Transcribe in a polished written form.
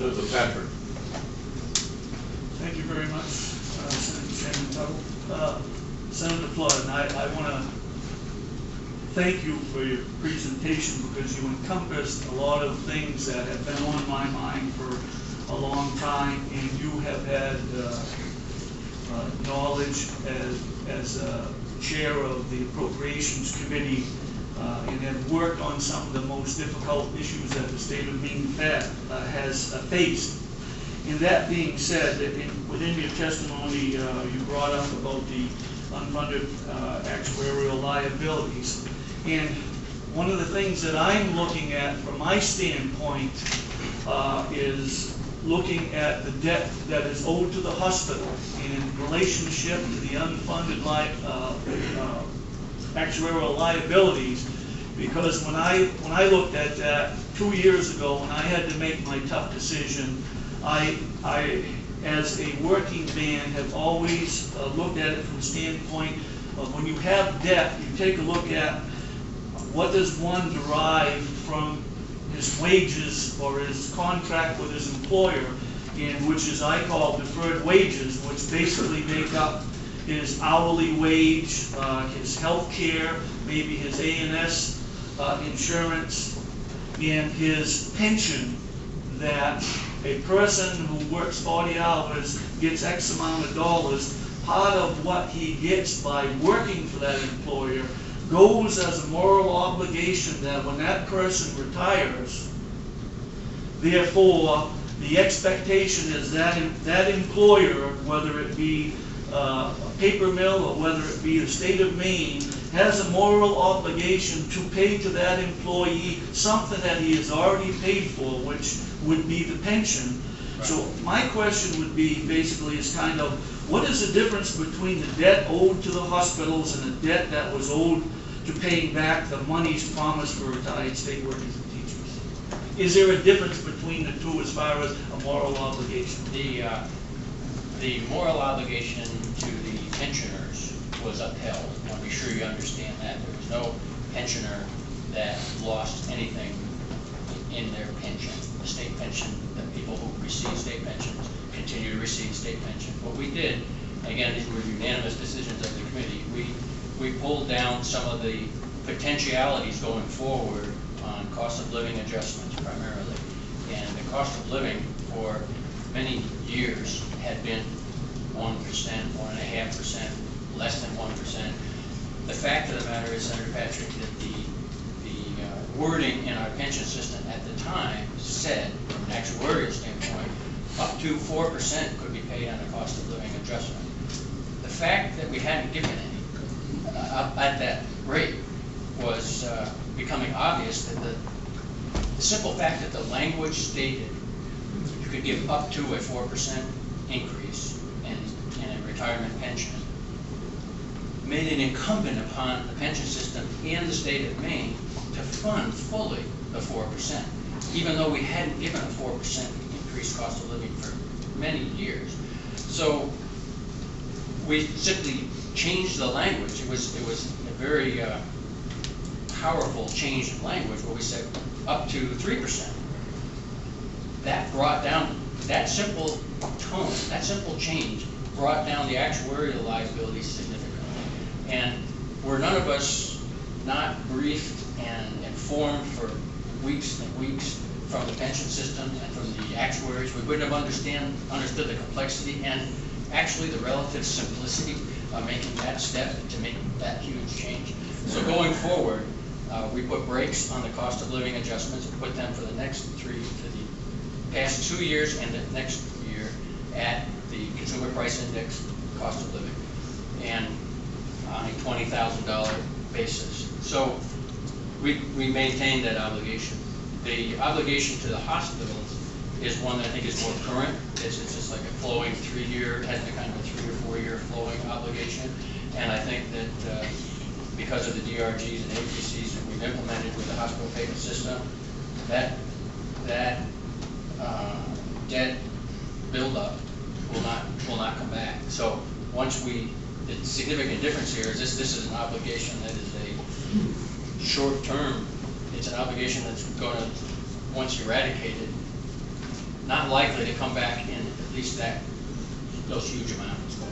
Senator Patrick. Thank you very much, Senator Chairman Tuttle. Senator Flood, I want to thank you for your presentation because you encompassed a lot of things that have been on my mind for a long time, and you have had knowledge as chair of the Appropriations Committee and have worked on some of the most difficult issues that the state of Maine has faced. And that being said, within your testimony, you brought up about the unfunded actuarial liabilities. And one of the things that I'm looking at from my standpoint is looking at the debt that is owed to the hospital in relationship to the unfunded actuarial liabilities. Because when I looked at that 2 years ago, when I had to make my tough decision, I as a working man, have always looked at it from the standpoint of when you have debt, you take a look at what does one derive from his wages or his contract with his employer, and which is I call deferred wages, which basically make up his hourly wage, his health care, maybe his A&S insurance, and his pension that a person who works 40 hours gets X amount of dollars. Part of what he gets by working for that employer goes as a moral obligation that when that person retires, therefore, the expectation is that that employer, whether it be a paper mill or whether it be the state of Maine, has a moral obligation to pay to that employee something that he has already paid for, which would be the pension. Right. So my question would be basically is kind of, what is the difference between the debt owed to the hospitals and the debt that was owed to paying back the monies promised for retired state workers and teachers? Is there a difference between the two as far as a moral obligation? The moral obligation to the pensioners was upheld. I want to be sure you understand that. There was no pensioner that lost anything in their pension. The state pension, the people who receive state pensions continue to receive state pension. What we did, again, these were unanimous decisions of the committee, we pulled down some of the potentialities going forward on cost of living adjustments primarily. And the cost of living for many years had been 1%, 1.5%, less than 1%. The fact of the matter is, Senator Patrick, that the wording in our pension system at the time said, from an actuarial standpoint, up to 4% could be paid on a cost of living adjustment. The fact that we hadn't given any at that rate was becoming obvious that the simple fact that the language stated you could give up to a 4% increase in a retirement pension made it incumbent upon the pension system and the state of Maine to fund fully the 4%, even though we hadn't given a 4% increased cost of living for many years. So we simply changed the language. It was a very powerful change in language where we said up to 3%. That brought down, that simple tone, that simple change brought down the actuarial liability significantly. And were none of us not briefed and informed for weeks and weeks from the pension system and from the actuaries, we wouldn't have understood the complexity and actually the relative simplicity of making that step to make that huge change. So going forward, we put brakes on the cost of living adjustments, put them for the next for the past 2 years and the next year at the consumer price index cost of living, and on a $20,000 basis. So we maintain that obligation. The obligation to the hospitals is one that I think is more current. It's just like a flowing 3-year, has a kind of a 3 or 4 year flowing obligation. And I think that because of the DRGs and APCs that we've implemented with the hospital payment system, that debt buildup will not come back. So once the significant difference here is this is an obligation that is a short term. It's an obligation that's going to, once eradicated, not likely to come back in at least those huge amounts.